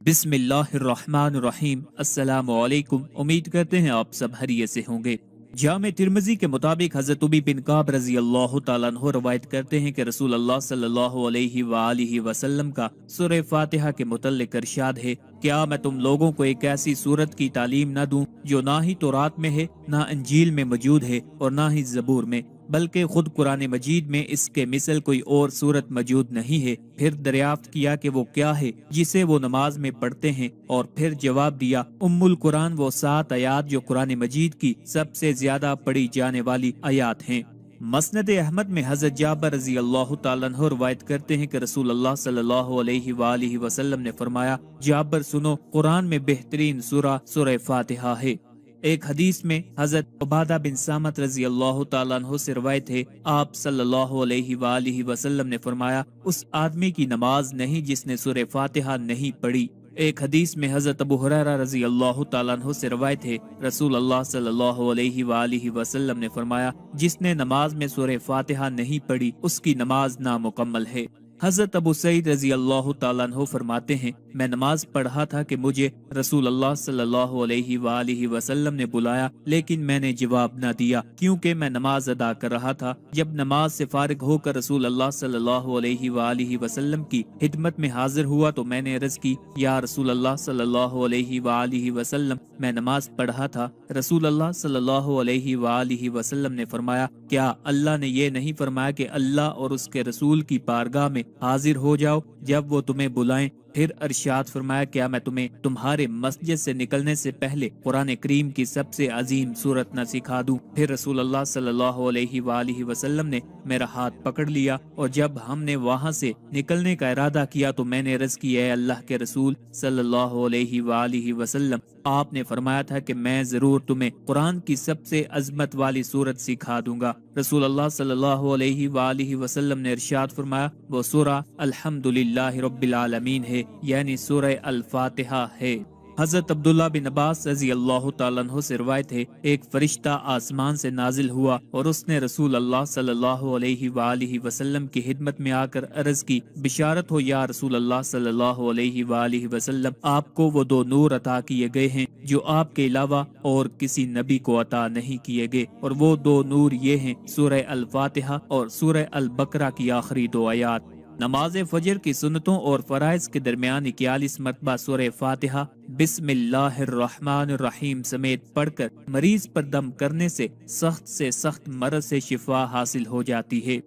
بسم اللہ الرحمن الرحیم۔ السلام علیکم، امید کرتے ہیں آپ سب خیریت سے ہوں گے۔ جامع ترمذی کے مطابق حضرت ابی بن کعب رضی اللہ تعالیٰ عنہ روایت کرتے ہیں کہ رسول اللہ صلی اللہ علیہ وآلہ وسلم کا سورہ فاتحہ کے متعلق ارشاد ہے، کیا میں تم لوگوں کو ایک ایسی سورت کی تعلیم نہ دوں جو نہ ہی تورات میں ہے، نہ انجیل میں موجود ہے اور نہ ہی زبور میں، بلکہ خود قرآن مجید میں اس کے مثل کوئی اور سورت موجود نہیں ہے۔ پھر دریافت کیا کہ وہ کیا ہے جسے وہ نماز میں پڑھتے ہیں، اور پھر جواب دیا، ام القرآن وہ 7 آیات جو قرآن مجید کی سب سے زیادہ پڑھی جانے والی آیات ہیں۔ مسند احمد میں حضرت جابر رضی اللہ تعالیٰ عنہ روایت کرتے ہیں کہ رسول اللہ صلی اللہ علیہ وآلہ وسلم نے فرمایا، جابر سنو، قرآن میں بہترین سورہ سورہ فاتحہ ہے۔ ایک حدیث میں حضرت عبادہ بن سامت رضی اللہ تعالیٰ عنہ سے روایت ہے، آپ صلی اللہ علیہ وآلہ وسلم نے فرمایا، اس آدمی کی نماز نہیں جس نے سورہ فاتحہ نہیں پڑھی۔ ایک حدیث میں حضرت ابو ہریرہ رضی اللہ تعالیٰ عنہ سے روایت ہے، رسول اللہ صلی اللہ علیہ وآلہ وسلم نے فرمایا، جس نے نماز میں سورہ فاتحہ نہیں پڑھی اس کی نماز نامکمل ہے۔ حضرت ابو سعید رضی اللہ تعالیٰ عنہ فرماتے ہیں، میں نماز پڑھا تھا کہ مجھے رسول اللہ صلی اللہ علیہ وآلہ وسلم نے بلایا، لیکن میں نے جواب نہ دیا کیونکہ میں نماز ادا کر رہا تھا۔ جب نماز سے فارغ ہو کر رسول اللہ صلی اللہ علیہ وآلہ وسلم کی خدمت میں حاضر ہوا تو میں نے عرض کی، یا رسول اللہ صلی اللہ علیہ وآلہ وسلم، میں نماز پڑھا تھا۔ رسول اللہ صلی اللہ علیہ وآلہ وسلم نے فرمایا، کیا اللہ نے یہ نہیں فرمایا کہ اللہ اور اس کے رسول کی بارگاہ میں حاضر ہو جاؤ جب وہ تمہیں بلائیں؟ پھر ارشاد فرمایا، کیا میں تمہیں تمہارے مسجد سے نکلنے سے پہلے قرآن کریم کی سب سے عظیم سورت نہ سکھا دوں؟ پھر رسول اللہ صلی اللہ علیہ وآلہ وسلم نے میرا ہاتھ پکڑ لیا، اور جب ہم نے وہاں سے نکلنے کا ارادہ کیا تو میں نے عرض کی، اے اللہ کے رسول صلی اللہ علیہ وآلہ وسلم، آپ نے فرمایا تھا کہ میں ضرور تمہیں قرآن کی سب سے عظمت والی سورت سکھا دوں گا۔ رسول اللہ صلی اللہ علیہ وآلہ وسلم نے ارشاد فرمایا، وہ سورہ الحمدللہ رب العالمین ہے، یعنی سورہ الفاتحہ ہے۔ حضرت عبداللہ بن عباس رضی اللہ تعالیٰ عنہ سے روایت ہے، ایک فرشتہ آسمان سے نازل ہوا اور اس نے رسول اللہ صلی اللہ علیہ وآلہ وسلم کی خدمت میں آ کر عرض کی، بشارت ہو یا رسول اللہ صلی اللہ علیہ وآلہ وسلم، آپ کو وہ 2 نور عطا کیے گئے ہیں جو آپ کے علاوہ اور کسی نبی کو عطا نہیں کیے گئے، اور وہ 2 نور یہ ہیں، سورہ الفاتحہ اور سورہ البقرہ کی آخری 2 آیات۔ نماز فجر کی سنتوں اور فرائض کے درمیان 41 مرتبہ سورہ فاتحہ بسم اللہ الرحمن الرحیم سمیت پڑھ کر مریض پر دم کرنے سے سخت مرض سے شفا حاصل ہو جاتی ہے۔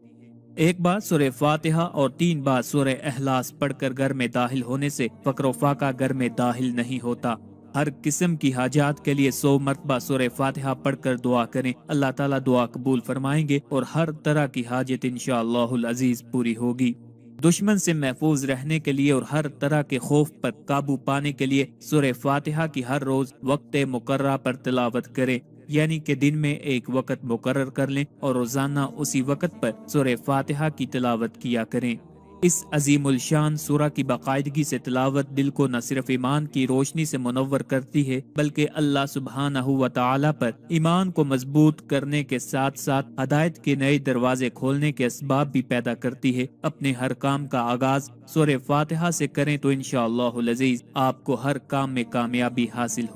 ایک بار سورہ فاتحہ اور 3 بار سورہ اخلاص پڑھ کر گھر میں داخل ہونے سے فقر و فاقہ گھر میں داخل نہیں ہوتا۔ ہر قسم کی حاجات کے لیے 100 مرتبہ سورہ فاتحہ پڑھ کر دعا کریں، اللہ تعالیٰ دعا قبول فرمائیں گے اور ہر طرح کی حاجت انشاءاللہ العزیز پوری ہوگی۔ دشمن سے محفوظ رہنے کے لیے اور ہر طرح کے خوف پر قابو پانے کے لیے سورہ فاتحہ کی ہر روز وقت مقررہ پر تلاوت کریں، یعنی کہ دن میں ایک وقت مقرر کر لیں اور روزانہ اسی وقت پر سورہ فاتحہ کی تلاوت کیا کریں۔ اس عظیم الشان سورہ کی باقاعدگی سے تلاوت دل کو نہ صرف ایمان کی روشنی سے منور کرتی ہے بلکہ اللہ سبحانہ و تعالی پر ایمان کو مضبوط کرنے کے ساتھ ساتھ ہدایت کے نئے دروازے کھولنے کے اسباب بھی پیدا کرتی ہے۔ اپنے ہر کام کا آغاز سورہ فاتحہ سے کریں تو انشاءاللہ العزیز آپ کو ہر کام میں کامیابی حاصل ہو۔